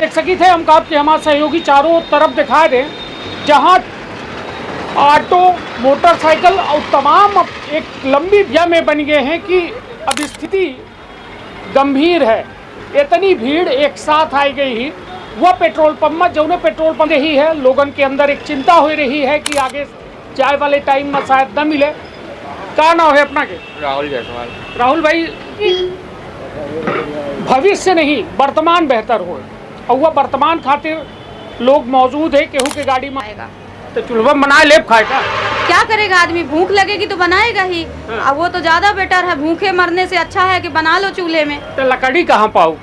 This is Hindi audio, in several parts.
देख सकी थे हम आपके हमारे सहयोगी चारों तरफ दिखा रहे हैं, जहाँ ऑटो मोटरसाइकिल और तमाम एक लंबी भीड़ में बन गए हैं कि अब स्थिति गंभीर है। इतनी भीड़ एक साथ आई गई ही वह पेट्रोल पंप में जो पेट्रोल पंप ही है, लोगन के अंदर एक चिंता हो रही है कि आगे जाए वाले टाइम में शायद न मिले। क्या नाम है अपना के? राहुल जायसवाल। राहुल भाई, भविष्य नहीं वर्तमान बेहतर हो और वह वर्तमान खातिर लोग मौजूद है केहू के गाड़ी में आएगा तो चूल्हा बनाए लेप खाएगा। क्या करेगा आदमी, भूख लगेगी तो बनाएगा ही। अब वो तो ज्यादा बेटर है, भूखे मरने से अच्छा है कि बना लो चूल्हे में। तो लकड़ी कहाँ पाओ?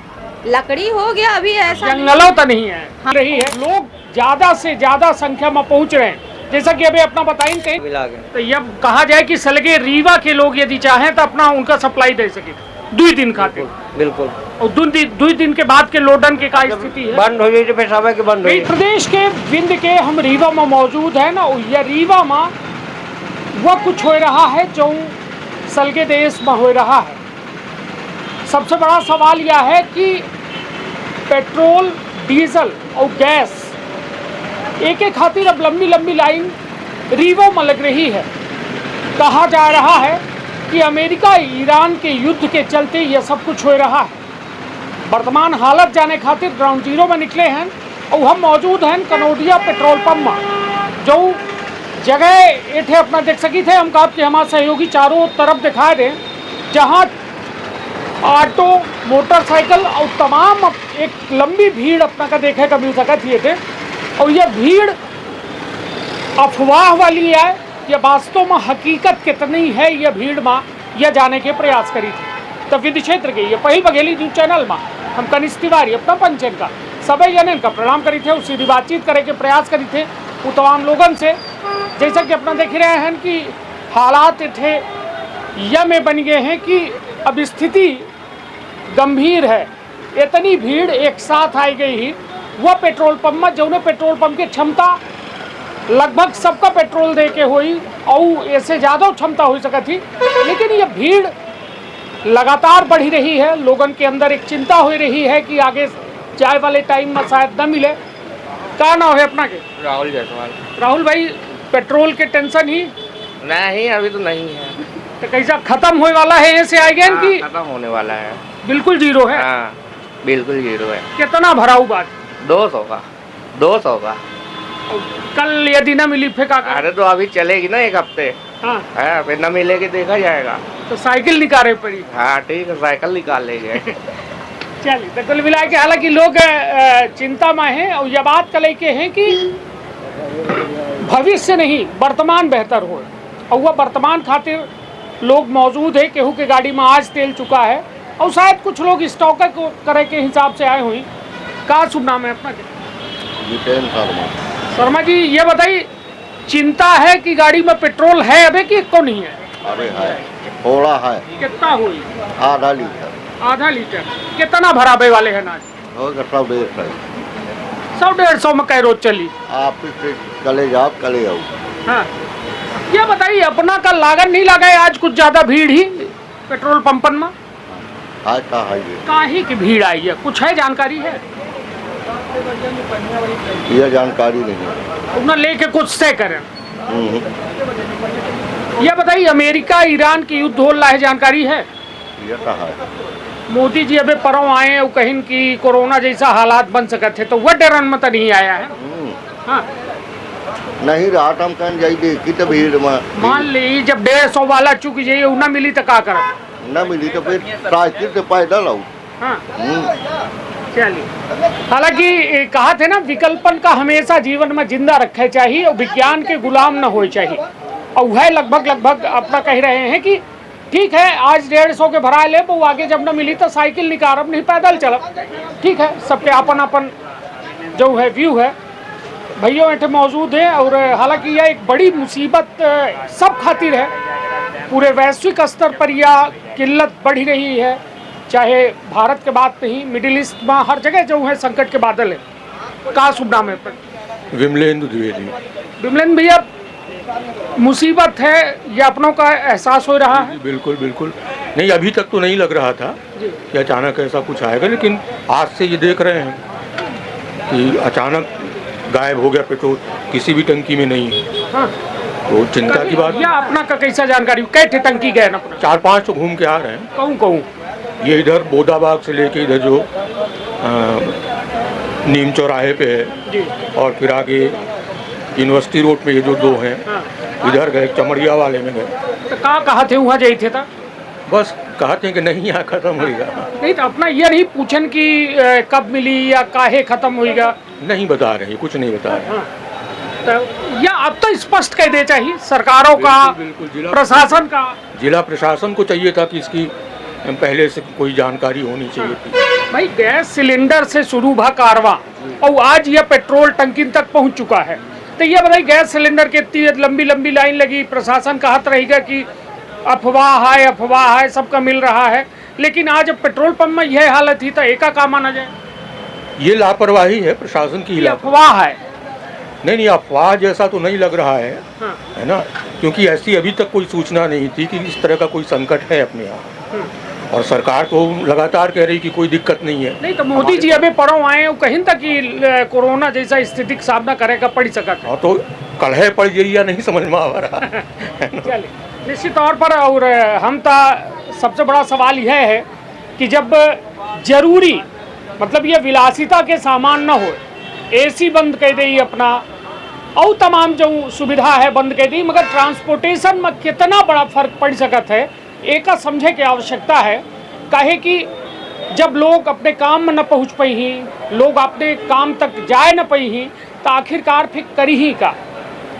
लकड़ी हो गया अभी ऐसा जंगलों तो नहीं है। हाँ। रही है, लोग ज्यादा से ज्यादा संख्या में पहुंच रहे हैं। जैसा कि अभी अपना बताएं कहीं तो ये कहा जाए कि सलगे रीवा के लोग यदि चाहें तो अपना उनका सप्लाई दे सके 2 दिन खाते। बिल्कुल। और 2 दिन के बाद के लोडन के का स्थिति है, बंद हो जाए पेशाब के बंद हो जाए। प्रदेश के विंध्य के हम रीवा में मौजूद है ना, यह रीवा में वह कुछ हो रहा है जो सलगे देश में हो रहा है। सबसे बड़ा सवाल यह है कि पेट्रोल डीजल और गैस एक खातिर अब लंबी लंबी लाइन रीवा में लग रही है। कहा जा रहा है कि अमेरिका ईरान के युद्ध के चलते यह सब कुछ हो रहा है। वर्तमान हालत जाने खातिर ग्राउंड जीरो में निकले हैं और हम मौजूद हैं कनौडिया पेट्रोल पंप में, जो जगह एठे अपना देख सकी थे हम आपके हमारे सहयोगी चारों तरफ दिखा रहे हैं, जहाँ ऑटो मोटरसाइकिल और तमाम एक लंबी भीड़ अपना का देखे का मिल सका थे। और यह भीड़ अफवाह वाली है या वास्तव में हकीकत कितनी है, यह भीड़ में यह जाने के प्रयास करी थी। तो विधि क्षेत्र के ये पहल बघेली न्यूज चैनल में हम कनिष्ठ तिवारी अपना पंचन का सभी जन का प्रणाम करी थे, उससे बातचीत करे के प्रयास करी थे वो तमाम लोगन से। जैसा कि अपना देख रहे हैं कि हालात थे यह में बन गए हैं कि अब स्थिति गंभीर है। इतनी भीड़ एक साथ आई गई ही वह पेट्रोल पंप में जो पेट्रोल पंप की क्षमता लगभग सबका पेट्रोल दे के हुई और ऐसे ज़्यादा क्षमता हो सका थी, लेकिन यह भीड़ लगातार बढ़ी रही है। लोगन के अंदर एक चिंता हो रही है कि आगे जाए वाले टाइम में शायद न मिले। क्या नाम है अपना के? राहुल जायसवाल। राहुल भाई, पेट्रोल के टेंशन ही नहीं, अभी तो नहीं है। तो कैसा खत्म होने वाला है ऐसे आए गए कि खत्म होने वाला है? बिल्कुल जीरो है। हाँ, बिल्कुल जीरो है। कितना भराऊ बात? 200 का। 200 का। कल यदि न मिली फिर क्या? अरे तो अभी चलेगी ना 1 हफ्ते। हाँ, है, फिर न मिलेगी देखा जाएगा। तो साइकिल निकाले पड़ी। हाँ ठीक है, साइकिल निकाल लेंगे। चलिए, तो कुल मिला के हालांकि लोग चिंता में हैं और यह बात कल के हैं कि भविष्य नहीं वर्तमान बेहतर हो और वह वर्तमान खातिर लोग मौजूद है केहू के गाड़ी में आज तेल चुका है और शायद कुछ लोग स्टॉक करे के हिसाब से आए हुई। क्या शुभ नाम है अपना? जितेन शर्मा। शर्मा जी, ये बताइए, चिंता है कि गाड़ी में पेट्रोल है अबे कि को नहीं है? अरे है, थोड़ा है। कितना हुई? आधा लीटर। आधा लीटर। कितना भराबे वाले हैं ना? होगा 100-150। 100-150 में कै रोज चली? आप से चले जाओ, चले आओ। हाँ, ये बताइए, अपना का लागत नहीं लगा है आज कुछ ज्यादा भीड़ ही पेट्रोल पंपन में? आज का है ये। काहे की भीड़ आई है, कुछ है जानकारी है? यह जानकारी नहीं। उन्हें लेके कुछ से करें। यह बताइए, अमेरिका ईरान की युद्ध हो रहा है, जानकारी है? यह तो है। मोदी जी अबे परों आए और कहीं की कोरोना जैसा हालात बन सकते थे तो वह डरन में तो नहीं आया है। हाँ, नहीं रात हम कहीं जाई देखी तो भीड़ में। मान ली जब 150 वाला चुक जाइए न मिली तो क्या कर? न मिली तो फिर साइकिल से पैदल आओ। हाँ, चलिए, हालांकि कहा थे ना, विकल्पन का हमेशा जीवन में जिंदा रखे चाहिए और विज्ञान के गुलाम न हो चाहिए। और वह लगभग अपना कह रहे हैं कि ठीक है, आज 150 के भरा ले वो आगे जब न मिली तो साइकिल निकारब नहीं पैदल चलब। ठीक है, सबके अपन जो है व्यू है। भैया ऐठे मौजूद हैं और हालांकि यह एक बड़ी मुसीबत सब खातिर है। पूरे वैश्विक स्तर पर यह किल्लत बढ़ रही है, चाहे भारत के बात नहीं, मिडिल ईस्ट में हर जगह जो है संकट के बादल है। का शुभ नाम है? विमलेंद्र द्विवेदी। विमलेंद्र भैया, मुसीबत है ये अपनों का एहसास हो रहा है? बिल्कुल बिल्कुल। नहीं, अभी तक तो नहीं लग रहा था कि अचानक ऐसा कुछ आएगा, लेकिन आज से ये देख रहे हैं कि अचानक गायब हो गया पेट्रोल, किसी भी टंकी में नहीं है, हाँ तो चिंता की बात। या अपना का कैसा जानकारी कैसे टंकी गए ना अपना 4-5 तो घूम के आ रहे हैं। कहूँ ये इधर बोदाबाग से लेके इधर जो नीम चौराहे पे है, जी और फिर आगे यूनिवर्सिटी रोड पे ये जो 2 हैं, हाँ इधर गए, चमड़िया वाले में गए। तो कहा थे वहाँ जाई थे था बस कहते हैं कि नहीं यहाँ खत्म होगा। नहीं तो अपना ये नहीं पूछन कि कब मिली या काहे खत्म होगा, नहीं बता रहे, कुछ नहीं बता रहे। हाँ तो या अब तो स्पष्ट कह दे चाहिए सरकारों का, बिल्कुल जिला प्रशासन का। जिला प्रशासन को चाहिए था कि इसकी पहले से कोई जानकारी होनी चाहिए थी। भाई गैस सिलेंडर से शुरू भा कारवा और आज यह पेट्रोल टंकी तक पहुंच चुका है, तो ये बताइए गैस सिलेंडर की इतनी लंबी लंबी लाइन लगी, प्रशासन कहत रहेगा कि अफवाह है, सबका मिल रहा है, लेकिन आज अब पेट्रोल पंप में यह हालत ही तो एका का माना जाए, ये लापरवाही है प्रशासन की। ये अफवाह है। नहीं, अफवाह जैसा तो नहीं लग रहा है, हाँ। है ना, क्योंकि ऐसी अभी तक कोई सूचना नहीं थी कि इस तरह का कोई संकट है अपने यहाँ, और सरकार तो लगातार कह रही कि कोई दिक्कत नहीं है। नहीं तो मोदी जी अभी पड़ो आए कहीं तक कि कोरोना जैसा स्थिति का सामना करेगा पड़ सकता है। हाँ, तो कलह पड़ गई या नहीं समझ में आ रहा है। चलिए निश्चित तौर पर, और हम तो सबसे बड़ा सवाल यह है कि जब जरूरी मतलब ये विलासिता के सामान न हो, एसी बंद कर दी अपना और तमाम जो सुविधा है बंद कर दी, मगर ट्रांसपोर्टेशन में कितना बड़ा फर्क पड़ सकता है एक समझे की आवश्यकता है। काहे कि जब लोग अपने काम में न पहुँच पाई ही, लोग अपने काम तक जाए न पाई ही, तो आखिरकार फिर करी ही का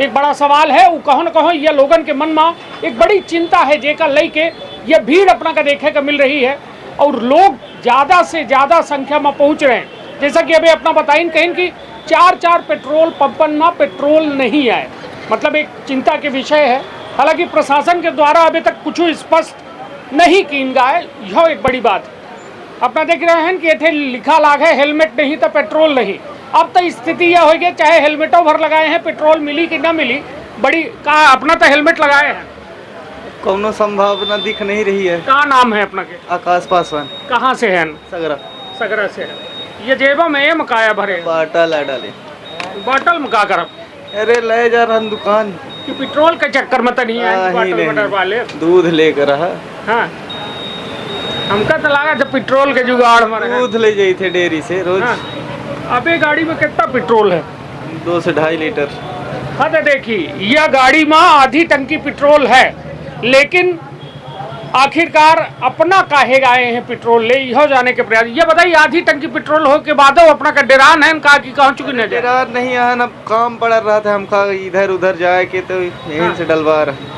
एक बड़ा सवाल है। वो कहो न कहो यह लोगन के मन में एक बड़ी चिंता है जेका लेके यह भीड़ अपना का देखे का मिल रही है, और लोग ज़्यादा से ज़्यादा संख्या में पहुँच रहे हैं। जैसा कि अभी अपना बताइन कहें कि 4 पेट्रोल पंपन में पेट्रोल नहीं आए, मतलब एक चिंता के विषय है। हालांकि प्रशासन के द्वारा अभी तक कुछ स्पष्ट नहीं कीन गया है, यह एक बड़ी बात है। अपना देख रहे हैं कि इतने लिखा लाग है हेलमेट नहीं तो पेट्रोल नहीं। अब तो स्थिति यह हो गई चाहे हेलमेटों भर लगाए हैं, पेट्रोल मिली कि ना मिली, बड़ी का अपना तो हेलमेट लगाए हैं, कोनो संभावना दिख नहीं रही है। क्या नाम है अपना के? आकाश पासवान। कहाँ से है? सगरा। सगरा से है। ये जेबा में मकाया भरे बाटल है डाले, बॉटल में का करब? अरे ले जा रहा दुकान कि पेट्रोल के चक्कर में तो नहीं है बॉटल वाले दूध लेकर रहा। हाँ हमका तो लगा था पेट्रोल के जुगाड़ में दूध ले जाई थे डेयरी से रोज। हाँ। अबे गाड़ी में कितना पेट्रोल है? 2 से 2.5 लीटर। हाँ तो देखिए यह गाड़ी में आधी टंकी पेट्रोल है, लेकिन आखिरकार अपना काहे गए हैं पेट्रोल ले यह जाने के प्रयास। ये बताइए आधी टंकी पेट्रोल हो के बाद अपना का डेरान है कहा कि कहाँ चुकी न डेरा नहीं है ना, काम पड़ रहा था हमका इधर उधर जाए के, तो यहीं से डलवा रहा।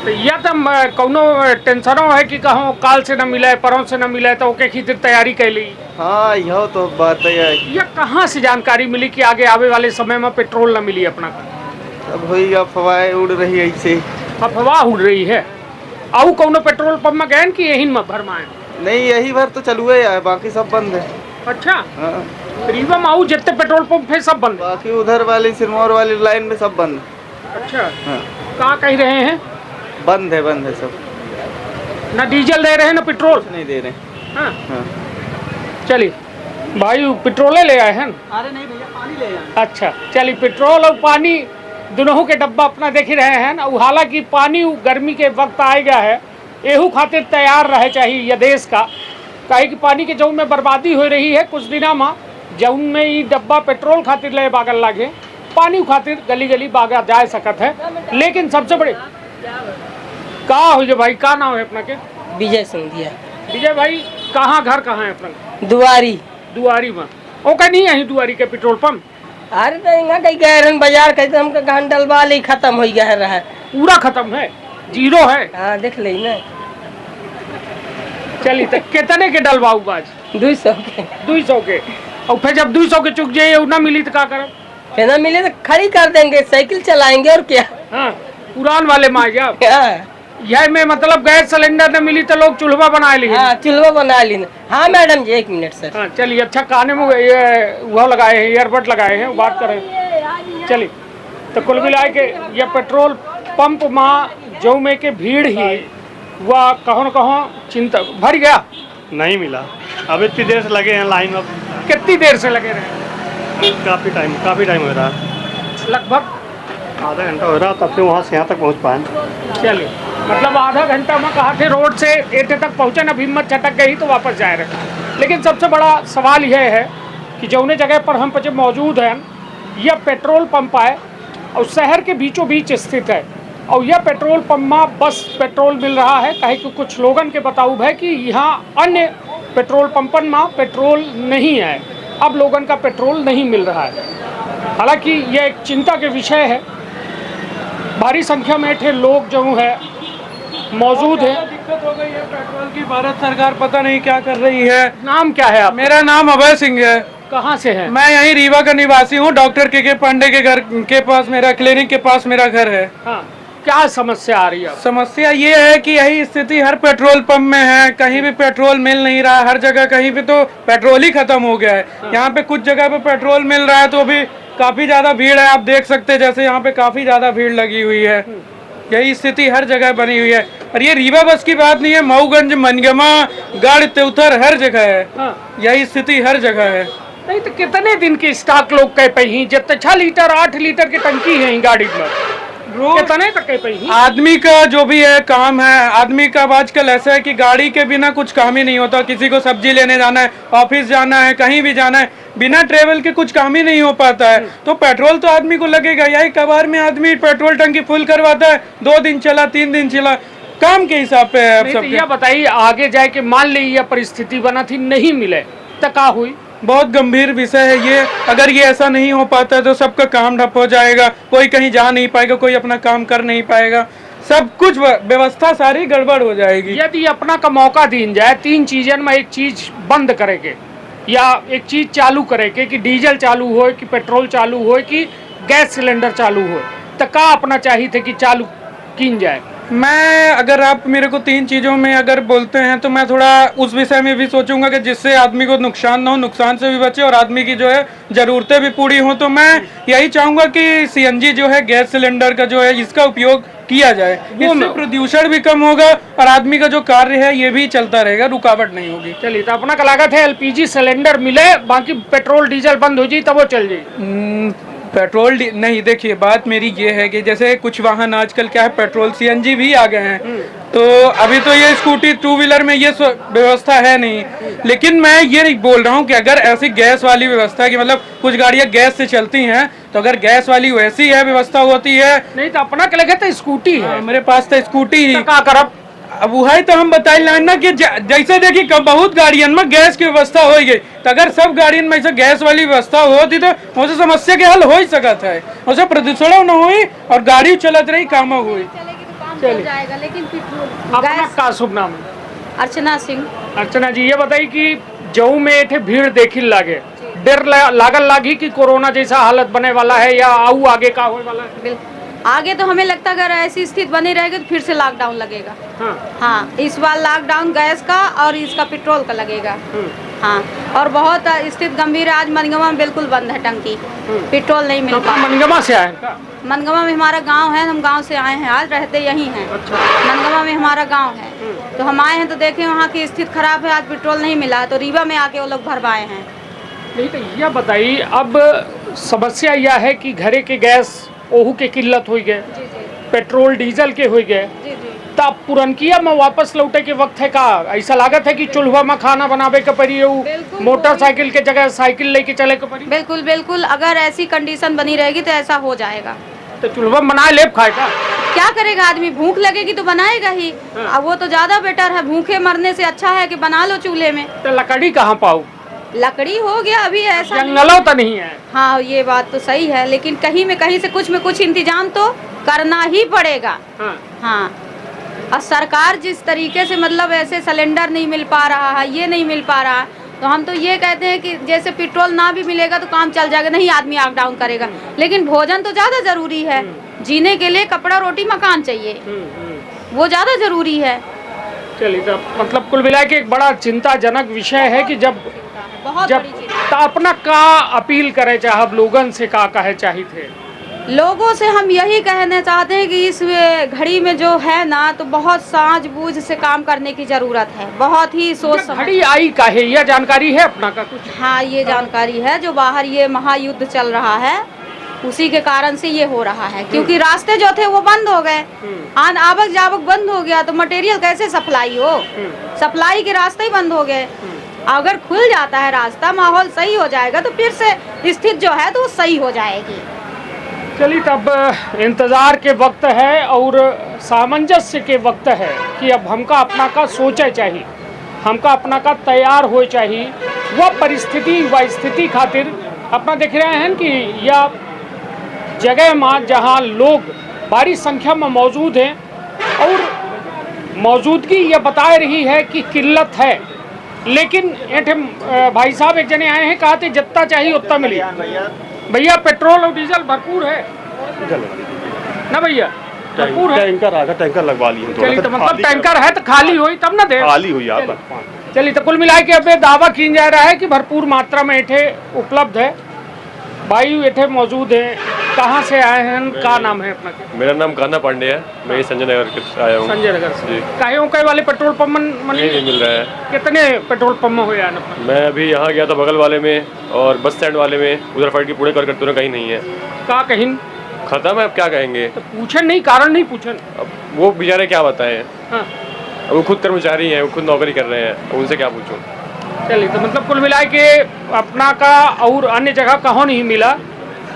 तो यह तो कौनो टेंशनों है कि कहूँ काल से न मिले परों से न मिले तो ओके खातिर तैयारी कर ली। हाँ यह तो बात है। यह कहाँ से जानकारी मिली कि आगे आवे वाले समय में पेट्रोल न मिली अपना का? अब वही अफवाहें उड़ रही है ऐसे। अफवाह उड़ रही है। आऊ कौनो पेट्रोल पंप में गए कि यही में भरमाए? नहीं यही भर तो चालू है, बाकी सब बंद है। अच्छा हाँ। रीवा में आऊ जितने पेट्रोल पंप है सब बंद है? बाकी उधर वाली सिरमौर वाली लाइन में सब बंद। अच्छा हाँ। कहाँ कह रहे हैं? बंद है सब। ना डीजल दे रहे हैं ना पेट्रोल नहीं दे रहे। हाँ हाँ। चलिए भाई पेट्रोले ले आए हैं? अरे नहीं भैया पानी ले आए। अच्छा चलिए पेट्रोल और पानी दोनों के डब्बा अपना देख ही रहे हैं ना। हालांकि पानी गर्मी के वक्त आएगा है, एहू खातिर तैयार रहे चाहिए यह देश का, काहे कि पानी के जौन में बर्बादी हो रही है कुछ दिना में, जौन में ये डब्बा पेट्रोल खातिर ले बागल लागे, पानी खातिर गली गली बागा जा सकत है। लेकिन सबसे बड़े का हो जो भाई का नाम है अपना के? विजय सिंधिया। विजय भाई कहाँ घर कहाँ है अपना? दुआरी। दुआरी में ओके नहीं है दुआरी के पेट्रोल पंप? अरे तो यहाँ कहीं गए रहन बाजार कहीं हमका गहन डलवा ले खत्म हो गया रहा। पूरा खत्म है, जीरो है? हाँ देख ले ना। चलिए तो कितने के डलवाऊ बाज? 200 के। 200 के। और फिर जब 200 के चुक जाइए ना मिली तो क्या करब? फिर ना मिले तो खड़ी कर देंगे, साइकिल चलाएंगे और क्या। हाँ पुरान वाले में आ जाओ। हाँ। यह में मतलब गैस सिलेंडर न मिली तो लोग चूल्हा बना ली। हाँ चूल्हा बना ली। हाँ मैडम जी 1 मिनट सर। हाँ चलिए अच्छा काने में ये वो लगाए हैं, ईयरबड लगाए हैं, बात करें। चलिए तो कुल मिला के ये पेट्रोल पंप में जो में के भीड़ ही वह कहो न कहो चिंता भर गया। नहीं मिला। अब इतनी देर से लगे हैं लाइन में। कितनी देर से लगे रहे? काफ़ी टाइम हो रहा है, लगभग आधा घंटा हो रहा, तब से वहाँ से यहाँ तक पहुँच पाए। चलिए, मतलब आधा घंटा में कहा थे रोड से एटे तक पहुँचे ना, हिम्मत छटक गई तो वापस जा रहे। लेकिन सबसे बड़ा सवाल यह है कि जौने जगह पर हम पचे मौजूद हैं, यह पेट्रोल पंप है और शहर के बीचों बीच स्थित है। और यह पेट्रोल पंप में बस पेट्रोल मिल रहा है, कहे कि कुछ लोगन के बताऊब है कि यहाँ अन्य पेट्रोल पंपन में पेट्रोल नहीं है, अब लोगन का पेट्रोल नहीं मिल रहा है। हालांकि यह एक चिंता के विषय है, भारी संख्या में थे लोग जो है मौजूद है। दिक्कत हो गई है पेट्रोल की, भारत सरकार पता नहीं क्या कर रही है। नाम क्या है आप? मेरा नाम अभय सिंह है। कहाँ से है? मैं यहीं रीवा का निवासी हूँ। डॉक्टर के पांडे के घर के पास मेरा क्लिनिक के पास मेरा घर है। हाँ, क्या समस्या आ रही है? समस्या ये है कि यही स्थिति हर पेट्रोल पंप में है, कहीं भी पेट्रोल मिल नहीं रहा, हर जगह कहीं भी तो पेट्रोल ही खत्म हो गया है। यहाँ पे कुछ जगह पे पेट्रोल मिल रहा है तो अभी काफी ज्यादा भीड़ है, आप देख सकते हैं, जैसे यहाँ पे काफी ज्यादा भीड़ लगी हुई है। यही स्थिति हर जगह बनी हुई है। और ये रीवा बस की बात नहीं है, मऊगंज, मनगमा, गढ़, तेउथर हर जगह है। यही स्थिति हर जगह है। नहीं तो कितने दिन की स्टॉक लोग कह पही, जब 6 लीटर 8 लीटर की टंकी है गाड़ी में, कितने तक कह पही? आदमी का जो भी है काम है, आदमी का आजकल ऐसा है कि गाड़ी के बिना कुछ काम ही नहीं होता। किसी को सब्जी लेने जाना है, ऑफिस जाना है, कहीं भी जाना है, बिना ट्रेवल के कुछ काम ही नहीं हो पाता है। तो पेट्रोल तो आदमी को लगेगा। यही कबार में आदमी पेट्रोल टंकी फुल करवाता है, 2 दिन चला, 3 दिन चला, काम के हिसाब पे है। तो यह बताइए, आगे जाए कि मान ली यह परिस्थिति बना थी, नहीं मिले तो क्या हुई? बहुत गंभीर विषय है ये। अगर ये ऐसा नहीं हो पाता तो सबका काम ठप हो जाएगा, कोई कहीं जा नहीं पाएगा, कोई अपना काम कर नहीं पाएगा, सब कुछ व्यवस्था सारी गड़बड़ हो जाएगी। यदि अपना का मौका दीन जाए, 3 चीजन में एक चीज बंद करेंगे या एक चीज चालू करेंगे कि डीजल चालू हो, कि पेट्रोल चालू हो, कि गैस सिलेंडर चालू हो, तो क्या अपना चाहिए थे कि चालू कीन जाए? मैं अगर आप मेरे को 3 चीज़ों में अगर बोलते हैं तो मैं थोड़ा उस विषय में भी सोचूंगा कि जिससे आदमी को नुकसान ना हो, नुकसान से भी बचे और आदमी की जो है ज़रूरतें भी पूरी हों। तो मैं यही चाहूँगा कि सीएनजी जो है, गैस सिलेंडर का जो है, इसका उपयोग किया जाए। इससे प्रदूषण भी कम होगा और आदमी का जो कार्य है ये भी चलता रहेगा, रुकावट नहीं होगी। चलिए, तो अपना का लागत है एलपीजी सिलेंडर मिले, बाकी पेट्रोल डीजल बंद हो जाए तब वो चल जाए। पेट्रोल नहीं, देखिए बात मेरी ये है कि जैसे कुछ वाहन आजकल क्या है, पेट्रोल सीएनजी भी आ गए हैं, तो अभी तो ये स्कूटी 2 व्हीलर में ये व्यवस्था है नहीं। लेकिन मैं ये नहीं बोल रहा हूँ कि अगर ऐसी गैस वाली व्यवस्था की, मतलब कुछ गाड़ियाँ गैस से चलती हैं, तो अगर गैस वाली वैसी है व्यवस्था होती है। नहीं तो अपना के लगे तो स्कूटी है, मेरे पास तो स्कूटी ही। क्या करब? अब वही तो हम बताए ना कि जैसे देखिए कब बहुत गाड़ियन में गैस की व्यवस्था हो गई, तो अगर सब गाड़ियन में ऐसे गैस वाली व्यवस्था होती तो उसे समस्या के हल हो ही सकता है, उसे प्रदूषण न हुई और गाड़ी चलत रही, काम हुई। चल जाएगा, लेकिन अपना का शुभ नाम है? अर्चना सिंह। अर्चना जी, ये बताइए कि जऊ में एठे भीड़ देखी लागे, डर लागल लागी कि कोरोना जैसा हालत बने वाला है या आऊ आगे का होने वाला है? आगे तो हमें लगता है अगर ऐसी स्थिति बनी रहेगी तो फिर से लॉकडाउन लगेगा। हाँ, इस बार लॉकडाउन गैस का और इसका पेट्रोल का लगेगा। हाँ, और बहुत स्थिति गंभीर है। आज मनगमा में बिल्कुल बंद है टंकी, पेट्रोल नहीं मिल पा। मनगमा से आए? मनगमा में हमारा गांव है, हम गांव से आए हैं, आज रहते यहीं हैं। मनगमा में हमारा गांव है, तो हम आए हैं तो देखें वहाँ की स्थिति खराब है, आज पेट्रोल नहीं मिला, तो रीवा में आके वो लोग भरवाए हैं। नहीं तो यह बताइए, अब समस्या यह है कि घरे के गैस ओहू के किल्लत हो गए, पेट्रोल डीजल के हो गए, तब पुरनकिया में वापस लौटे के वक्त है का? ऐसा लागत है कि चूल्हा में खाना बनावे के पड़ी, मोटरसाइकिल के जगह साइकिल लेके चले के पड़ी? बिल्कुल बिल्कुल, अगर ऐसी कंडीशन बनी रहेगी तो ऐसा हो जाएगा। तो चूल्हा बना ले खाएगा, क्या करेगा आदमी? भूख लगेगी तो बनाएगा ही। अब वो तो ज्यादा बेटर है, भूखे मरने से अच्छा है कि बना लो चूल्हे में। तो लकड़ी कहाँ पाओ? लकड़ी हो गया अभी ऐसा, जंगलों तो नहीं है। हाँ, ये बात तो सही है, लेकिन कहीं में कहीं से कुछ में कुछ इंतजाम तो करना ही पड़ेगा। हाँ, और सरकार जिस तरीके से मतलब ऐसे सिलेंडर नहीं मिल पा रहा है, ये नहीं मिल पा रहा, तो हम तो ये कहते हैं कि जैसे पेट्रोल ना भी मिलेगा तो काम चल जाएगा, नहीं आदमी अप डाउन करेगा, लेकिन भोजन तो ज़्यादा ज़रूरी है। जीने के लिए कपड़ा रोटी मकान चाहिए, वो ज़्यादा ज़रूरी है। चलिए, तो मतलब कुल मिला के एक बड़ा चिंताजनक विषय है कि जब बहुत तो अपना का अपील करे चाहे लोगन से का कहे चाहिए थे? लोगों से हम यही कहना चाहते हैं कि इस घड़ी में जो है ना तो बहुत सांझ-बूझ से काम करने की जरूरत है, बहुत ही सोच समझ। घड़ी आई काहे, यह जानकारी है अपना का कुछ? हाँ, ये जानकारी है, जो बाहर ये महायुद्ध चल रहा है उसी के कारण से ये हो रहा है, क्योंकि रास्ते जो थे वो बंद हो गए, आवक जावक बंद हो गया तो मटेरियल कैसे सप्लाई हो, सप्लाई के रास्ते ही बंद हो गए। अगर खुल जाता है रास्ता, माहौल सही हो जाएगा तो फिर से स्थिति जो है तो वो सही हो जाएगी। चलिए, तब इंतज़ार के वक्त है और सामंजस्य के वक्त है कि अब हमका अपना का सोचे चाहिए, हमका अपना का तैयार हो चाहिए। वह परिस्थिति व स्थिति खातिर अपना देख रहे हैं कि यह जगह में जहाँ लोग भारी संख्या में मौजूद हैं और मौजूदगी यह बता रही है कि किल्लत है, लेकिन भाई साहब एक जने आए हैं, कहा थे जितना चाहिए उतना मिले। भैया पेट्रोल और डीजल भरपूर है ना भैया? भरपूर है। टैंकर आगा, टैंकर लगवा लिए। चलिए, तो मतलब टैंकर है तो खाली हुई तब ना दे, खाली हुई आप। चलिए, तो कुल मिला के अब दावा किया जा रहा है कि भरपूर मात्रा में एठे उपलब्ध है। भाई एठे मौजूद है, कहाँ से आए हैं, क्या नाम है अपना? मेरा नाम कान्हा पांडे है, मैं संजय नगर से आया हूँ। संजय नगर से। कई वाले पेट्रोल पंप नहीं मिल रहा है। कितने पेट्रोल पंप हुए हैं? मैं अभी यहाँ गया था बगल वाले में और बस स्टैंड वाले में, उधर फाइट की पूरे कर करते कहीं नहीं है। कहाँ कहीं खत्म है, अब क्या कहेंगे? तो पूछे नहीं, कारण नहीं पूछे। अब वो बेचारे क्या बताएं? हाँ। वो खुद कर्मचारी हैं, वो खुद नौकरी कर रहे हैं, उनसे क्या पूछूं? चलिए, तो मतलब कुल मिला के अपना का और अन्य जगह कहाँ नहीं मिला,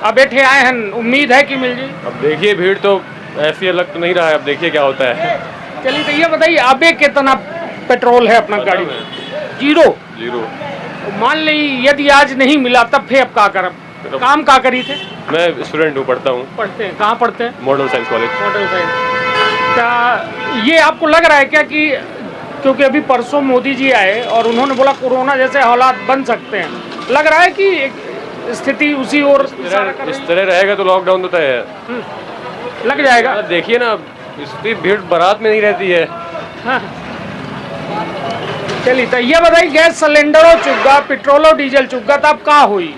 अब बैठे आए हैं, उम्मीद है कि मिल जाए। अब देखिए, भीड़ तो ऐसी अलग तो नहीं रहा है, अब देखिए क्या होता है। चलिए, तो ये बताइए अबे कितना पेट्रोल है अपना गाड़ी में? जीरो। मान ली यदि आज नहीं मिला तब फिर अब क्या करब? काम क्या करी थे? मैं स्टूडेंट हूँ, पढ़ता हूँ। पढ़ते हैं? कहाँ पढ़ते हैं? Model science college. Model science. क्या ये आपको लग रहा है क्या कि क्योंकि अभी परसों मोदी जी आए और उन्होंने बोला कोरोना जैसे हालात बन सकते हैं, लग रहा है कि स्थिति उसी ओर इस तरह रहेगा तो लॉकडाउन तो तय है, लग जाएगा? देखिए ना, इसकी भीड़ बारात में नहीं रहती है। हाँ। चलिए, तो ये बताइए गैस सिलेंडरों चुका, पेट्रोल और डीजल चुका, तो अब क्या हुई?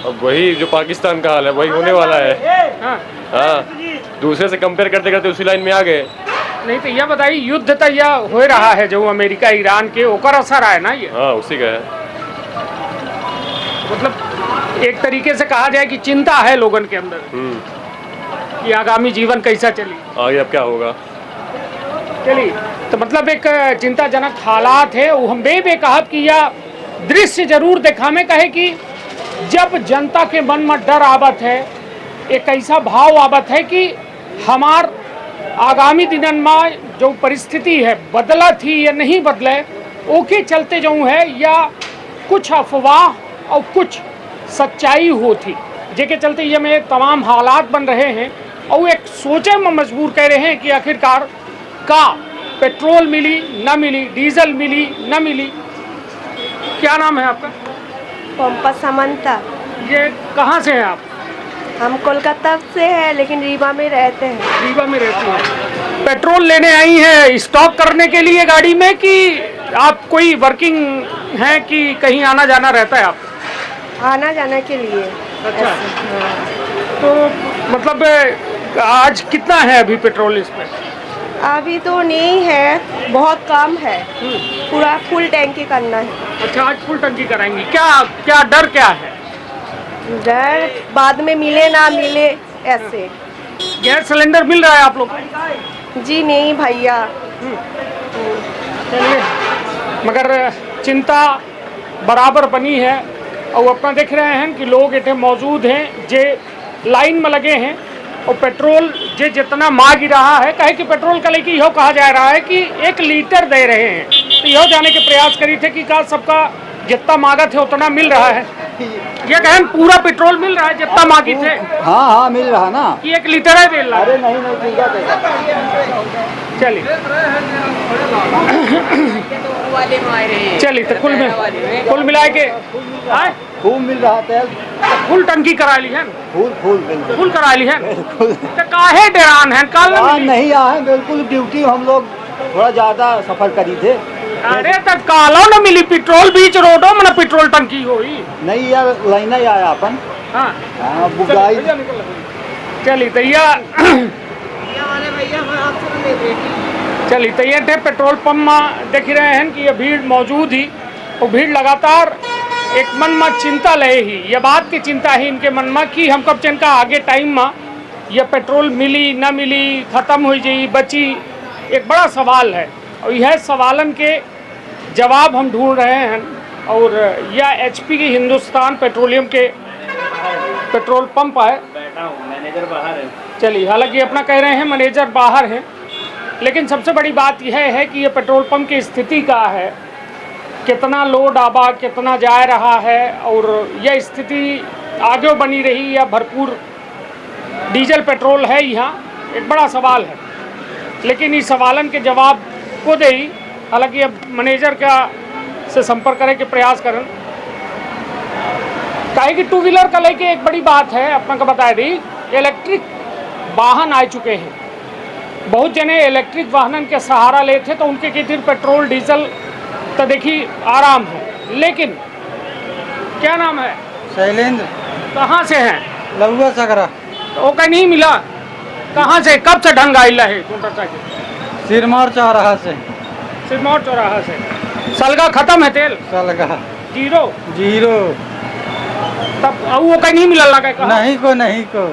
अब वही जो पाकिस्तान का हाल है वही होने वाला है। हाँ, दूसरे से कंपेयर करते करते उसी लाइन में आ गए। नहीं, तो यह बताइए युद्ध तो यह हो रहा है जो अमेरिका ईरान के, ओकर असर है ना ये? हाँ, उसी का है। मतलब एक तरीके से कहा जाए कि चिंता है लोगन के अंदर कि आगामी जीवन कैसा चली, आगे अब क्या होगा। चलिए, तो मतलब एक चिंताजनक हालात है। वो हम बेकहब कि यह दृश्य जरूर देखा में कहे कि जब जनता के मन में डर आवत है, एक ऐसा भाव आवत है कि हमार आगामी दिनन में जो परिस्थिति है बदला थी या नहीं बदले, ओके चलते जो है या कुछ अफवाह और कुछ सच्चाई होती, जेके चलते ये में तमाम हालात बन रहे हैं और एक सोचे में मजबूर कह रहे हैं कि आखिरकार का पेट्रोल मिली न मिली, डीजल मिली न मिली। क्या नाम है आपका? पंपा समंता। ये कहाँ से हैं आप? हम कोलकाता से हैं लेकिन रीवा में रहते हैं। रीवा में रहती हैं। पेट्रोल लेने आई हैं स्टॉक करने के लिए गाड़ी में, कि आप कोई वर्किंग हैं कि कहीं आना जाना रहता है आप? आना जाना के लिए। अच्छा। तो मतलब आज कितना है अभी पेट्रोल इसमें? अभी तो नहीं है, बहुत कम है, पूरा फुल टैंकी करना है। अच्छा, आज फुल टंकी कराएंगी? क्या डर क्या है? डर बाद में मिले ना मिले ऐसे। गैस सिलेंडर मिल रहा है आप लोग को? जी नहीं भैया। चलिए, मगर चिंता बराबर बनी है और अपना देख रहे हैं कि लोग इतने मौजूद हैं जे लाइन में लगे हैं और पेट्रोल जे जितना मांग रहा है, कहे कि पेट्रोल का लेके यह कहा जा रहा है कि 1 लीटर दे रहे हैं, तो यह जाने के प्रयास करी थे कि का सबका जितना मांगा थे उतना मिल रहा है। ये कहें पूरा पेट्रोल मिल रहा है जितना मांगी थे? हाँ मिल रहा ना, कि 1 लीटर है दे रहा? अरे नहीं चलिए चलिए, तो कुल मिला के खूब मिल रहा तेल, फुल टंकी करा ली है? फुल करा ली है? तो काहे डेरान है? कल नहीं आए, बिल्कुल ड्यूटी हम लोग थोड़ा ज्यादा सफर करी थे। अरे तो कालो न मिली पेट्रोल बीच रोडो में, पेट्रोल टंकी हुई नहीं यार, लाइन ही आया अपन। हाँ, बुगाई चली तैया चली तैया थे पेट्रोल पंप में देख रहे हैं कि ये भीड़ मौजूद ही और भीड़ लगातार एक मन में चिंता ले ही ये बात की चिंता ही इनके मन में कि हम कब चन का आगे टाइम में ये पेट्रोल मिली ना मिली ख़त्म हो जाई बची एक बड़ा सवाल है और यह सवालन के जवाब हम ढूंढ रहे हैं और यह एचपी की हिंदुस्तान पेट्रोलियम के पेट्रोल पंप है। मैनेजर बाहर है। चलिए हालांकि अपना कह रहे हैं मैनेजर बाहर हैं लेकिन सबसे बड़ी बात यह है कि ये पेट्रोल पंप की स्थिति का है, कितना लोड आबा कितना जा रहा है और यह स्थिति आगे बनी रही या भरपूर डीजल पेट्रोल है यहाँ एक बड़ा सवाल है। लेकिन इस सवालन के जवाब को दे ही हालांकि अब मैनेजर का से संपर्क करने के प्रयास करें काहे कि टू व्हीलर का लेके एक बड़ी बात है अपना को बताए दी इलेक्ट्रिक वाहन आ चुके हैं, बहुत जने इलेक्ट्रिक वाहन के सहारा लेते तो उनके किधर पेट्रोल डीजल तो देखिए आराम है। लेकिन क्या नाम है? शैलेंद्र। कहाँ से हैं? लहुआ सकरा। तो वो कहीं नहीं मिला, कहाँ से कब से ढंग आइला है मोटरसाइकिल? सिरमौर चौराहा से। सिरमौर चौराहा से। सलगा खत्म है तेल? सलगा जीरो। जीरो। तब वो कहीं नहीं मिला लगा? नहीं को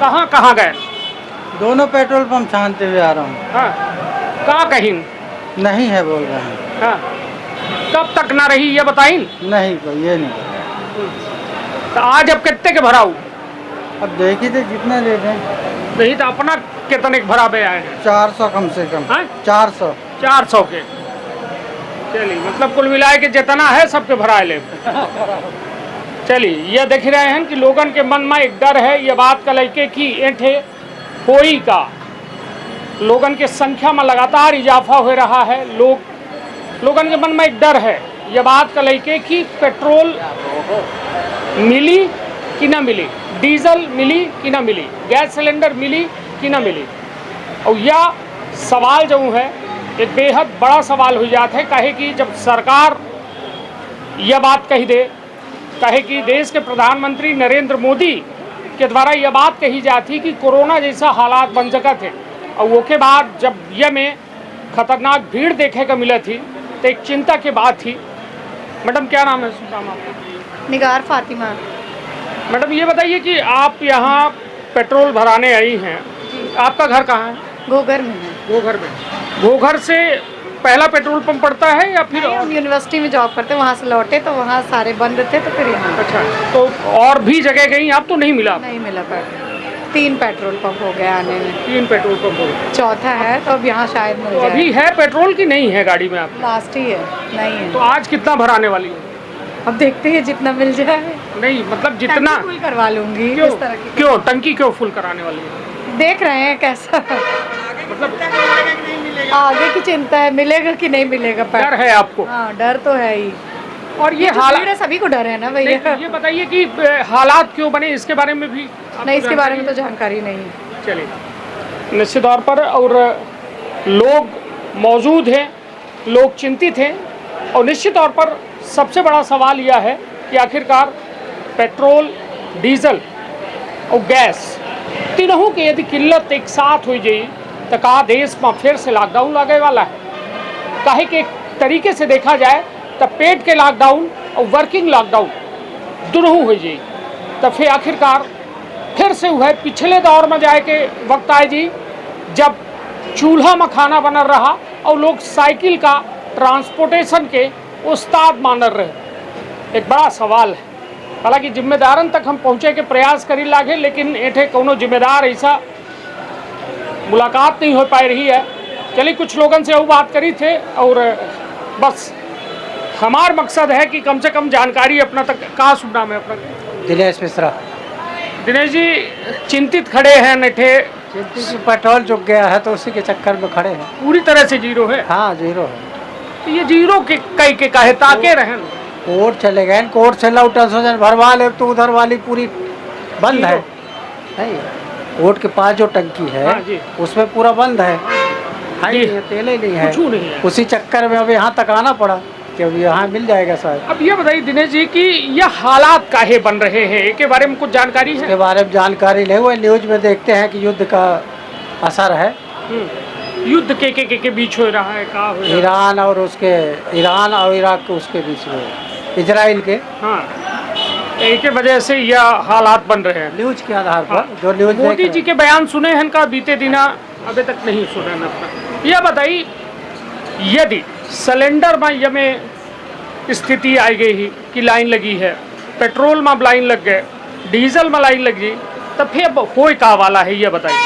कहाँ कहाँ गए? दोनों पेट्रोल पंप छानते हुए आ रहा हूँ। हाँ कहाँ कहीं नहीं है बोल रहे हैं। हाँ कब तक ना रही ये बताई? नहीं को ये नहीं। तो आज अब कितने के भराऊ? अब देखिए थे जितना ले रहे नहीं तो अपना कितने के भरा पे आए हैं? 400 कम से कम। 400 के। चलिए मतलब कुल मिलाए के जितना है सबके भरा ले। चलिए ये देख रहे हैं कि लोगन के मन में एक डर है ये बात का लेके कि एठे होई का लोगन के संख्या में लगातार इजाफा हो रहा है। लोगन के मन में एक डर है ये बात का लेके कि पेट्रोल मिली कि ना मिली, डीजल मिली कि ना मिली, गैस सिलेंडर मिली कि ना मिली। और यह सवाल जो है एक बेहद बड़ा सवाल हो जाता है काहे कि जब सरकार यह बात कही दे कहे कि देश के प्रधानमंत्री नरेंद्र मोदी के द्वारा यह बात कही जाती कि कोरोना जैसा हालात बन सका थे और वो के बाद जब यह में खतरनाक भीड़ देखे को मिला थी तो एक चिंता की बात थी। मैडम क्या नाम है? निगार फातिमा। मैडम ये बताइए कि आप यहाँ पेट्रोल भराने आई हैं, आपका घर कहाँ है? घोघर में है। घोघर में। घोघर से पहला पेट्रोल पंप पड़ता है या फिर? हम यूनिवर्सिटी में जॉब करते वहाँ से लौटे तो वहाँ सारे बंद थे तो फिर यहाँ। अच्छा तो और भी जगह गई आप तो नहीं मिला? नहीं मिला पेट्रोल। 3 पेट्रोल पंप हो गए आने में। 3 पेट्रोल पंप हो गए, चौथा है तो अब यहाँ शायद मिल जाए। अभी है पेट्रोल की नहीं है गाड़ी में? आप लास्ट ही है, नहीं है। तो आज कितना भराने वाली है? अब देखते हैं जितना मिल जाए। नहीं मतलब जितना फुल करवा लूंगी। क्यों? इस तरह की क्यों टंकी क्यों फुल कराने वाली है? देख रहे हैं कैसा मतलब आगे की चिंता है मिलेगा कि नहीं मिलेगा। डर है आपको? हाँ डर तो है ही। और ये हालात सभी को डर है ना भैया। ये बताइए कि हालात क्यों बने इसके बारे में भी नहीं, इसके बारे में तो जानकारी नहीं। चलिए निश्चित तौर पर और लोग मौजूद हैं, लोग चिंतित हैं और निश्चित तौर पर सबसे बड़ा सवाल यह है कि आखिरकार पेट्रोल डीजल और गैस तीनों की यदि किल्लत एक साथ हो जाए तो का देश में फिर से लॉकडाउन लगे वाला है। काहे कि एक तरीके से देखा जाए तो पेट के लॉकडाउन और वर्किंग लॉकडाउन दोनों हो जाए तो फिर आखिरकार फिर से वह पिछले दौर में जाए के वक्त आए जी जब चूल्हा में खाना बना रहा और लोग साइकिल का ट्रांसपोर्टेशन के उस्ताद मान रहे। एक बड़ा सवाल है। हालांकि जिम्मेदारन तक हम पहुँचे के प्रयास करी लागे लेकिन एठे कोनो जिम्मेदार ऐसा मुलाकात नहीं हो पा रही है। चलिए कुछ लोगों से वो बात करी थे और बस हमार मकसद है कि कम से कम जानकारी अपना तक कहाँ सुनना में अपना। दिनेश मिश्रा। दिनेश जी चिंतित खड़े हैं नेठे? पेट्रोल चुक गया है तो उसी के चक्कर में खड़े हैं। पूरी तरह से जीरो है? हाँ जीरो है। तो ये जीरो के कई के काहे ताके रहन? कोर्ट चले गए, कोर्ट से लौटन भरवा ले तो उधर वाली पूरी बंद है। नहीं कोर्ट के पास जो टंकी है हाँ उसमें पूरा बंद है, तेल ही नहीं है। कुछ नहीं है। उसी चक्कर में अब यहाँ तक आना पड़ा। कि अब यहाँ मिल जाएगा शायद। अब ये बताइए दिनेश जी कि यह हालात काहे बन रहे हैं, इसके बारे में कुछ जानकारी है? इसके बारे में जानकारी नहीं, वो न्यूज में देखते हैं कि युद्ध का असर है। युद्ध के बीच हो रहा है, का हो रहा है? ईरान और इराक के उसके बीच में, इजराइल के। हाँ, एक वजह से यह हालात बन रहे हैं न्यूज के आधार पर। जो न्यूज मोदी जी के बयान सुने हैं का बीते दिना? अभी तक नहीं सुना ना। यह बताइए यदि सिलेंडर में स्थिति आई गई ही कि लाइन लगी है, पेट्रोल में लाइन लग गए, डीजल में लाइन लगी, तब फिर हो का वाला है, ये बताइए।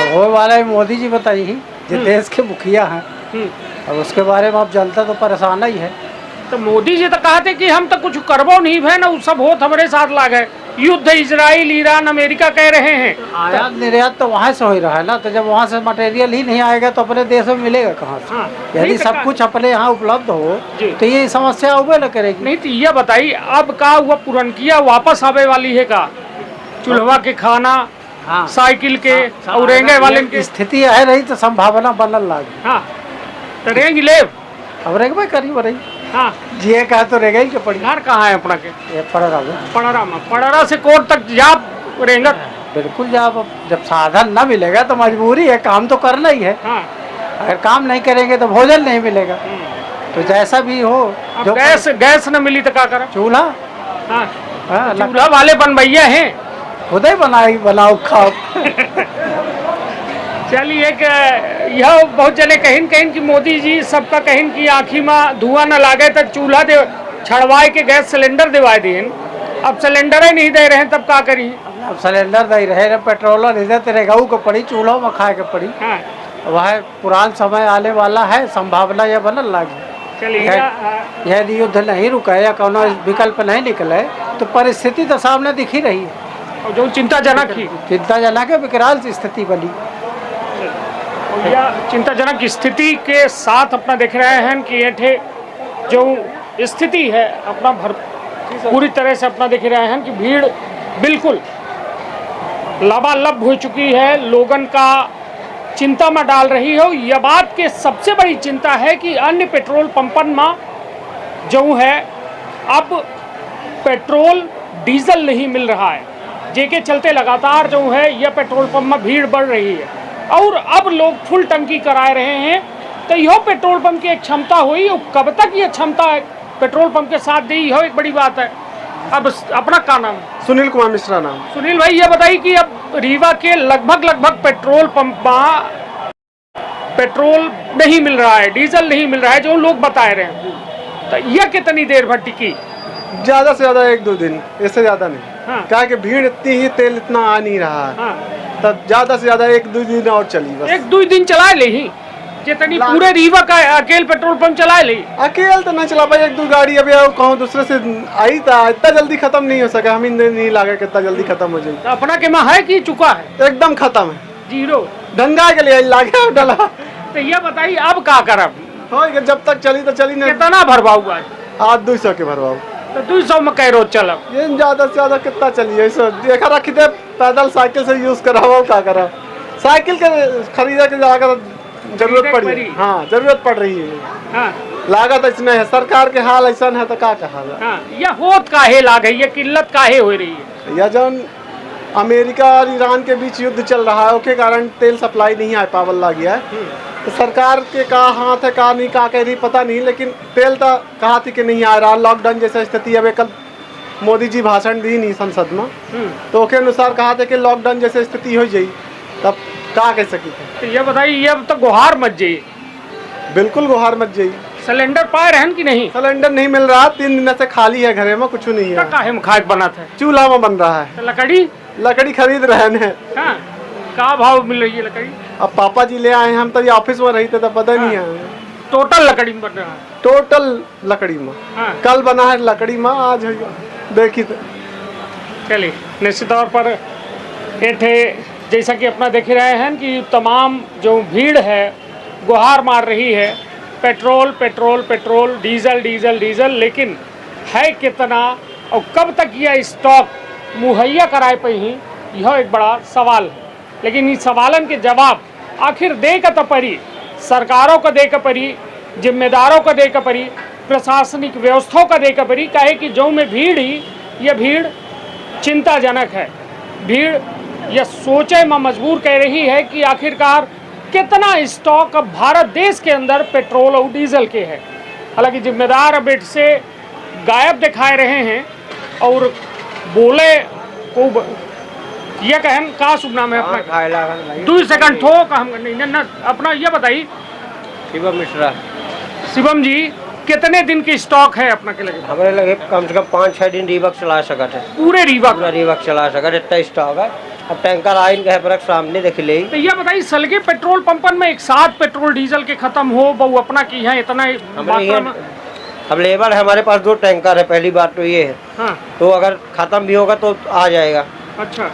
अब हो वाला है मोदी जी बताइए, जो देश के मुखिया हैं। अब उसके बारे में अब जनता तो परेशान ही है। तो मोदी जी तो कहते कि हम तो कुछ करबो नहीं है ना, सब होत हमारे साथ लागे। युद्ध इजराइल ईरान अमेरिका कह रहे हैं। आयात निर्यात तो वहाँ से हो ही रहा है ना, तो जब वहाँ से मटेरियल ही नहीं आएगा तो अपने देश में मिलेगा कहाँ से? हाँ, यदि सब कुछ अपने यहाँ उपलब्ध हो तो ये समस्या उबे न करेगी। नहीं तो ये बताइए अब का हुआ पुरनकिया वापस आवे वाली है का? चूल्हा के खाना, हाँ, साइकिल के और रेंगे वाले की स्थिति है रही तो संभावना बनल लागे। हाँ, तो रेंग ले अब रेंगे करीब रही। हाँ, जिए का तो रेंगे ही के पड़ी। घर कहाँ है अपना के? ये पड़रा में, पड़रा से कोर्ट तक जा रेंगत। बिल्कुल जब साधन न मिलेगा तो मजबूरी है, काम तो करना ही है। हाँ, अगर काम नहीं करेंगे तो भोजन नहीं मिलेगा। तो जैसा भी हो, जो गैस न मिली तो क्या करें? चूल्हा, हाँ, चूल्हा वाले बनभैया हैं, खुद ही बनाओ खाओ। चलिए एक यह बहुत जने कहिन कि मोदी जी सबका कहिन कि आँखी में धुआं न लागे तक चूल्हा दे छड़वाए के गैस सिलेंडर दिवाए दिन। अब सिलेंडर ही नहीं दे रहे हैं, तब क्या करिए? अब सिलेंडर दे रहे, पेट्रोल नहीं देते रहेगा को पड़ी, चूल्हों में खाए के पड़ी। हाँ, वह पुरान समय आने वाला है, संभावना यह बनल लागी। चलिए यदि युद्ध नहीं रुका या कोनो विकल्प नहीं निकले तो परिस्थिति तो सामने दिख ही रही है, जो चिंताजनक है, विकराल स्थिति बनी। या चिंताजनक स्थिति के साथ अपना देख रहे हैं कि ये जो स्थिति है अपना पूरी तरह से अपना देख रहे हैं कि भीड़ बिल्कुल लबालब हो चुकी है, लोगन का चिंता में डाल रही है। यह बात के सबसे बड़ी चिंता है कि अन्य पेट्रोल पंपन में जो है अब पेट्रोल डीजल नहीं मिल रहा है, जेके चलते लगातार जो है यह पेट्रोल पंप में भीड़ बढ़ रही है और अब लोग फुल टंकी कराए रहे हैं। तो यह पेट्रोल पंप की एक क्षमता हुई, कब तक ये क्षमता पेट्रोल पंप के साथ दी, यह एक बड़ी बात है। अब अपना क्या नाम? सुनील कुमार मिश्रा नाम। सुनील भाई, ये बताइए कि अब रीवा के लगभग पेट्रोल पंप में पेट्रोल नहीं मिल रहा है, डीजल नहीं मिल रहा है, जो लोग बता रहे हैं, तो यह कितनी देर भर टिकी? ज्यादा से ज्यादा 1-2 दिन, इससे ज्यादा नहीं। हाँ, क्या कि भीड़ इतनी ही, तेल इतना आ नहीं रहा है। हाँ, तब ज्यादा से ज्यादा 1-2 दिन और चली बस। 1-2 दिन चला ले ही, जितनी पूरे रीवा का अकेले पेट्रोल पंप चला ले। अकेले तो नहीं चला पाई, 1-2 गाड़ी अभी कहूँ दूसरे से आई था, इतना जल्दी खत्म नहीं हो सका। हमें नहीं लगा कि इतना जल्दी खत्म हो जाए। तो अपना के में है कि चुका है? एकदम खत्म है, जीरो धंधा के लिए लागे डाला। तो ये बताइए अब क्या करब? जब तक चली तो चली नहीं। कितना भरवाऊ आज 200 के भरवाऊ। तो 200 में कै रोज चलब? ये ज्यादा से ज्यादा कितना चलिए, देखा रखी थे पैदल साइकिल से यूज कराओ, क्या करा, साइकिल के खरीदा के जाकर जरूरत पड़ी। हाँ, जरूरत पड़ रही है। हाँ, लागत इसमें है, सरकार के हाल ऐसा है तो क्या कहा। हाँ, यह होत काहे लागे, ये किल्लत काहे हो रही है? यह जौन अमेरिका और ईरान के बीच युद्ध चल रहा है, उसके कारण तेल सप्लाई नहीं आ पावल लग गया है। तो सरकार के का हाथ है, का नहीं, का कह रही पता नहीं, लेकिन तेल तो कहा थी कि नहीं आ रहा। लॉकडाउन जैसा स्थिति, अब कल मोदी जी भाषण दी नहीं संसद में, तो उसके अनुसार कहा था कि लॉकडाउन जैसे स्थिति हो जाए, तब क्या कह सकी थे। तो ये बताइए, ये अब तो गुहार मच जाइए। बिल्कुल गुहार मच जाइए। सिलेंडर पाए रहन कि नहीं? सिलेंडर नहीं मिल रहा, 3 दिन से खाली है, घरे में कुछ नहीं है। काहे में खाए बना था? चूल्हा में बन रहा है। तो लकड़ी खरीद रहे हैं। हाँ, का भाव मिल रही है लकड़ी? अब पापा जी ले आए हैं, हम तो ये ऑफिस में रही थे तो पता नहीं है। टोटल लकड़ी में बन रहा है? टोटल लकड़ी में। हाँ, कल बना है लकड़ी में, आज देखी तो। चलिए, निश्चित तौर पर एठे जैसा कि अपना देख रहे हैं कि तमाम जो भीड़ है गुहार मार रही है, petrol petrol petrol, diesel diesel diesel, लेकिन है कितना और कब तक यह स्टॉक मुहैया कराए पे ही, यह एक बड़ा सवाल है। लेकिन इस सवालन के जवाब आखिर दे का तो पड़ी, सरकारों को दे का पड़ी, जिम्मेदारों को दे का पड़ी, प्रशासनिक व्यवस्था का देखा पड़ी कहे कि जो में भीड़ ही यह भीड़ चिंताजनक है। भीड़ यह सोचे में मजबूर कह रही है कि आखिरकार कितना स्टॉक अब भारत देश के अंदर पेट्रोल और डीजल के है। हालांकि जिम्मेदार अब से गायब दिखाए रहे हैं और बोले को ये कहन का शुभ नाम है अपना 2 सेकंड ठोक हम नहीं अपना ये बताइए। शिवम मिश्रा। शिवम जी कितने दिन की स्टॉक है अपना के लगे? हमारे लगे कम से कम 5-6 दिन रीवक चला सकत है। पूरे रीवक चला सकत इतना स्टॉक है। अब टैंकर आइन कहे पर सामने देख ले। तो ये बताइए सलगे पेट्रोल पंपन में एक साथ पेट्रोल डीजल के खत्म हो बहु अपना की है इतना मात्रा में? अब लेबर है हमारे पास 2 टैंकर है। पहली बात तो ये है। हाँ। तो अगर खत्म भी होगा तो आ जाएगा। अच्छा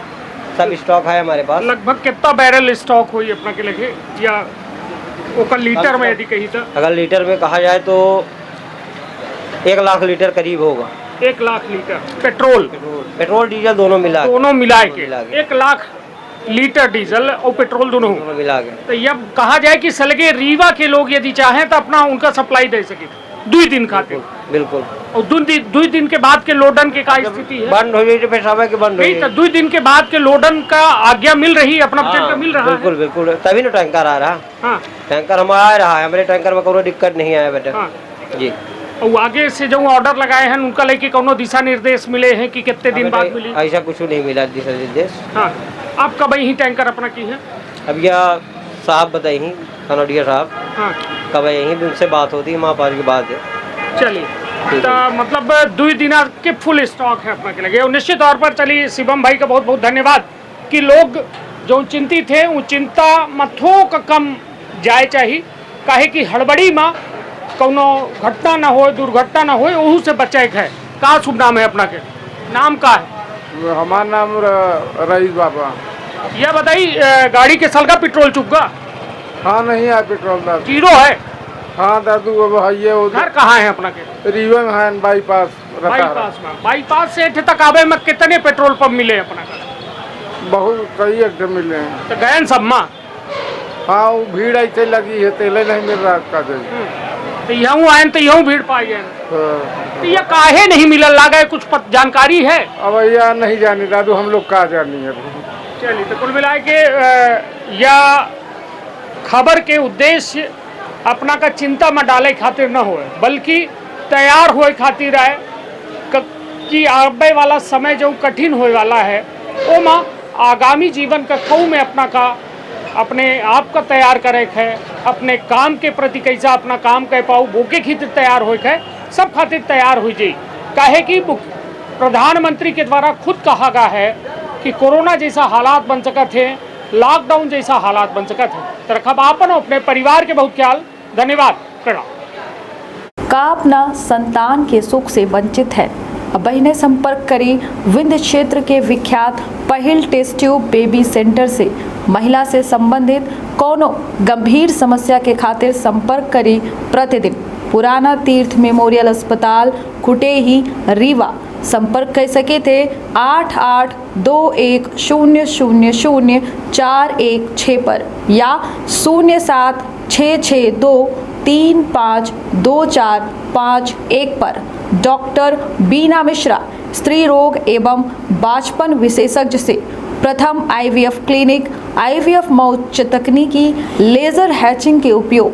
सब स्टॉक है हमारे पास। लगभग कितना बैरल स्टॉक हुई अपना के लगे या ओकर लीटर में यदि कही तो? अगर लीटर में कहा जाए तो 1 लाख लीटर करीब होगा। 1 लाख लीटर पेट्रोल डीजल दोनों मिला के 1 लाख लीटर डीजल और पेट्रोल दोनों मिला के। तो ये कहा जाए कि सलगे रीवा के लोग यदि चाहें तो अपना उनका सप्लाई दे सके 2 दिन खाते। बिल्कुल। और 2 दिन के बाद के लोडन के का स्थिति है? बंद हो गई तो फिर समय के बंद हो गई। तो 2 दिन के बाद के लोडन का आज्ञा मिल रही है अपना का मिल रहा है? बिल्कुल तभी ना टैंकर आ रहा। हाँ। टैंकर हमारा आ रहा है। हमारे टैंकर में कोई दिक्कत नहीं आया बेटा। हाँ। जी। और आगे से जो ऑर्डर लगाए हैं उनका लेके कोनो दिशा निर्देश मिले हैं कि कितने दिन बाद मिली? ऐसा कुछ नहीं मिला दिशा निर्देश। हाँ। आप कब ही टैंकर अपना की है? अब यह साहब बताई ही कनौडिया साहब। हाँ। कब यहीं भी उनसे बात होती है माँ पास की बात है। चलिए तो मतलब 2 दिन के फुल स्टॉक है अपना के लगे। और निश्चित तौर पर चलिए शिवम भाई का बहुत बहुत धन्यवाद कि लोग जो चिंतित थे वो चिंता में थोक कम जाए चाहिए काहे कि हड़बड़ी में कोनो घटना ना हो दुर्घटना ना हो वहू से बचे है। का शुभ नाम है अपना के? नाम का है? हमारा नाम रईस बाबा। यह बताइए गाड़ी के सलगा पेट्रोल चुका? हाँ नहीं है पेट्रोल दादू। जीरो है? हाँ दादू है। घर कहाँ है अपना के? रीवा में है बाईपास में। बाईपास से तक आवे में कितने पेट्रोल पंप मिले अपना का? बहुत कई एकदम मिले हैं। तो गए सब माँ? हाँ वो भीड़ ऐसे लगी है तेल नहीं मिल रहा का। तो यूँ आए तो यूँ भीड़ पाई है। तो यह काहे नहीं मिलल लागा कुछ जानकारी है? अब यह नहीं जानी दादू हम लोग का जानी है। चलिए तो कुल मिला के यह खबर के उद्देश्य अपना का चिंता में डाले खातिर न हो बल्कि तैयार होए खातिर है कि आवे वाला समय जो कठिन होए वाला है वो माँ आगामी जीवन का कऊ में अपना का अपने आप का तैयार करे है। अपने काम के प्रति कैसा अपना काम कह पाऊ वो के खातिर तैयार हो है सब खातिर तैयार हो जाए। काहे कि प्रधानमंत्री के द्वारा खुद कहा गया है कि कोरोना जैसा हालात बन सकत है, लॉकडाउन जैसा हालात बन सकत है। तो रखब आपन अपने परिवार के बहुत ख्याल। धन्यवाद। प्रणाम। का अपना संतान के सुख से वंचित है? अब ने संपर्क करी विंध्य क्षेत्र के विख्यात पहिल टेस्ट ट्यूब बेबी सेंटर से। महिला से संबंधित कोनो गंभीर समस्या के खातिर संपर्क करी प्रतिदिन पुराना तीर्थ मेमोरियल अस्पताल कुटेही रीवा। संपर्क कर सके थे 8821000416 पर या 0766235245 पर। डॉक्टर बीना मिश्रा स्त्री रोग एवं बांझपन विशेषज्ञ से प्रथम IVF क्लिनिक, IVF मौत तकनीकी, लेजर हैचिंग के उपयोग,